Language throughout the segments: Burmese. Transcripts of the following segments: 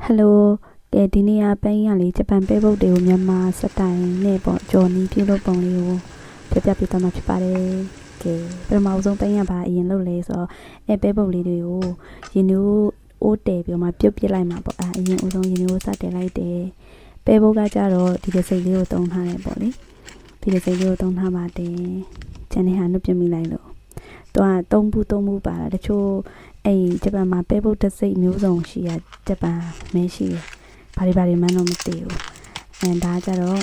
Hello ကဲဒီနေ့ကပန်းရလေးဂျပန်ပဲပုတ်တွေကိုမြန်မာစတိုင်နဲ့ပေါ့ကြော်နီးပြုလုပ်ပုံလေးကိုပြပြပြသွားမှာဖြစ်ပါတယ်ကဲပထမဆုံးပန်းရပါအရင်လုပ်လဲဆိုတော့ပဲပုတ်လေးတွေကိုရင်နိုးအိုးတယ်ပြီးမှပြုတ်ပြစ်လိုက်မှာပေါ့အရင်ဦးဆုံးရင်နိုးစတင်လိုက်တယ်ပဲပုတ်ကကြတော့ဒီကစိတ်လေးကိုတုံးထားတယ်ပေါ့လေဒီကစိတ်လေးကိုတုံးထားပါတယ်ကျန်တဲ့ဟာနှုတ်ပြမိလိုက်လို့တော့သုံးဘူးပါတာတချို့ဂျပန်မှာပဲပုတ်တစ်စိတ်မျိုးစုံရှိရဂျပန်မဲရှိတယ်ဘာတွေမှန်းတော့မသိဘူးဒါကြတော့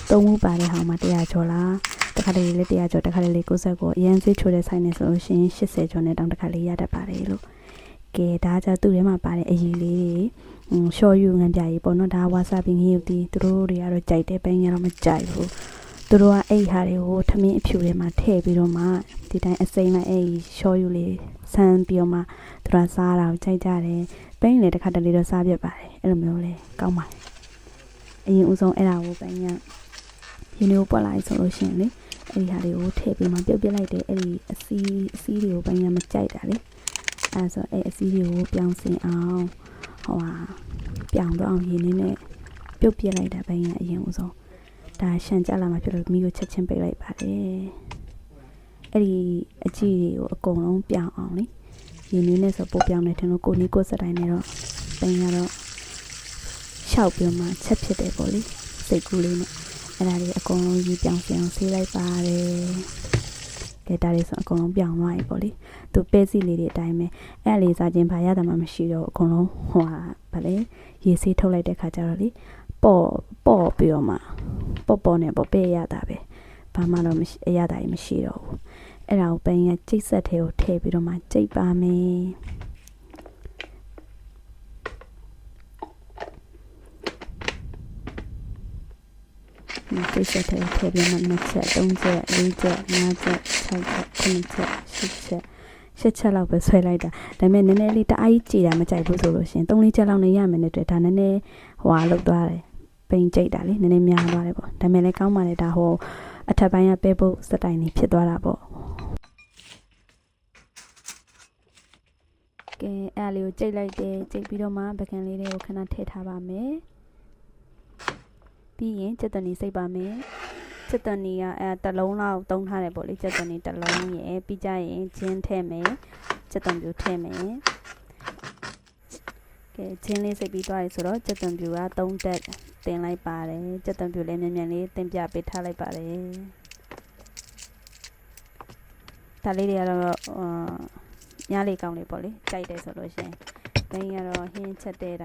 သုံးဘူးပါတဲ့ဟာမှာ100ကျော်လားတစ်ခါတလေလေး100ကျော်တစ်ခါတလေ90ကျော်အရင်စိတ်ချိုးတဲ့ဆိုင်နေဆိုလို့ရှိရင်80ကျော်နဲ့တောင်တစ်ခါလေးရတတ်ပါတယ်လို့ကဲဒါကြသူ့ထဲမှာပါတဲ့အရည်လေးတွေရှော့ယူငံပြကြီးပေါ့နော်ဒါဝါဆာဘီငရုတ်တီသူတို့တွေကတော့ကြိုက်တယ်ပန်းရတော့မကြိုက်ဘူးသူတို့ကအဲ့ဟာတွေကိုထမင်းအဖြူထဲမှာထည့်ပြီးတော့မှဒီတိုင်းအစိမ့်လိုက်အဲ့ရှော့ယူလေးဆန်းပြီးတော့မှသူတို့စားတာကိုကြိုက်ကြတယ်ပန်းလေတစ်ခါတလေတော့စားပြတ်ပါတယ်အဲ့လိုမျိုးလေကောင်းပါတယ်အရင်ဦးဆုံးအဲ့ဒါကိုပန်းရရင်းနှီးပွက်လိုက်ဆိုလို့ရှိရင်လေအဲ့ဒီဟာတွေကိုထည့်ပြီးမှပြုတ်ပြလိုက်တယ်အဲ့ဒီအစီးတွေကိုပန်းရမကြိုက်တာလေအဲ့ဆိုအဲ့အစီးတွေကိုပြောင်းစင်အောင်ပြောင်းတော့အောင်ရင်းနှီးနဲ့ပြုတ်ပြလိုက်တာပန်းရအရင်ဦးဆုံးဒါရှန်ကြလာမှဖြစ်လို့မိကိုချက်ချင်းပိတ်လိုက်ပါတယ်အဲ့ဒီအကြည့်တွေကိုအကုန်လုံးပြောင်းအောင်လေရင်းနှီးနဲ့ဆိုပို့ပြောင်းနေတယ်လို့ကိုနီးကိုစတိုင်းနဲ့တော့ပန်းရတော့ရှောက်ပြီးမှချက်ဖြစ်တယ်ပေါ့လေစိတ်ကူးလေးနဲ့အဲ့ဒါတွေအကုန်လုံးယူပြောင်းစင်အောင်ဆေးလိုက်ပါတယ်ကဲဒါလေးဆိုအကုန်လုံးပြောင်းသွားပြီပေါ့လေသူပဲစီလေးတွေအတိုင်းပဲအဲ့လေးစားခြင်းဘာရတာမှမရှိတော့အကုန်လုံးဗာလေရေဆေးထုတ်လိုက်တဲ့ခါကျတော့လေပေါ့ပြီးတော့မှပေါ့နဲ့ပေါ့ပဲရတာပဲဘာမှတော့မရှိအရတာကြီးမရှိတော့ဘူးအဲ့ဒါကိုပန်းရကျိတ်ဆက်ထဲကိုထည့်ပြီးတော့မှကျိတ်ပါမယ်ကျိတ်ဆက်ထဲထည့်ပြီးမှ2ချက်3ချက်4ချက်5ချက်6ချက်9ချက်10ချက်8ချက်လောက်ပဲဆွဲလိုက်တာဒါပေမဲ့နည်းနည်းလေးတအားကြီးကြည်တာမကြိုက်ဘူးဆိုလို့ရှင်3-4ချက်လောက်နဲ့ရမယ်နဲ့တွေ့ဒါနည်းနည်းလောက်သွားတယ်ပိန်ကြိတ်တာလေနည်းနည်းများသွားတယ်ပေါ့ဒါပေမဲ့လည်းကောင်းပါလေဒါအထက်ပိုင်းကပဲပုတ်စတိုင်နေဖြစ်သွားတာပေါ့ကဲအဲ့လေးကိုကြိတ်လိုက်တယ်ကြိတ်ပြီးတော့မှပကံလေးတွေကိုခဏထည့်ထားပါမယ်ပြီးရင်ချက်သွန်နီစိတ်ပါမယ်ချက်သွန်နီကတစ်လုံးလောက်တုံးထားတယ်ပေါ့လေချက်သွန်နီတစ်လုံးရယ်ပြီးကြရင်ဂျင်းထည့်မယ်ချက်သွန်ပြူထည့်မယ်ကဲဂျင်းလေးစိတ်ပြီးသွားပြီဆိုတော့ချက်သွန်ပြူက3တက်တင်လိုက်ပါတယ်ချက်သွန်ပြူလေးမြန်လေးတင်ပြပေးထားလိုက်ပါတယ်ဒါလေးတွေကတော့ညလေးကောင်းလေးပေါ့လေကြိုက်တယ်ဆိုလို့ရှိရင်ဘင်းကတော့ဟင်းချက်တဲ့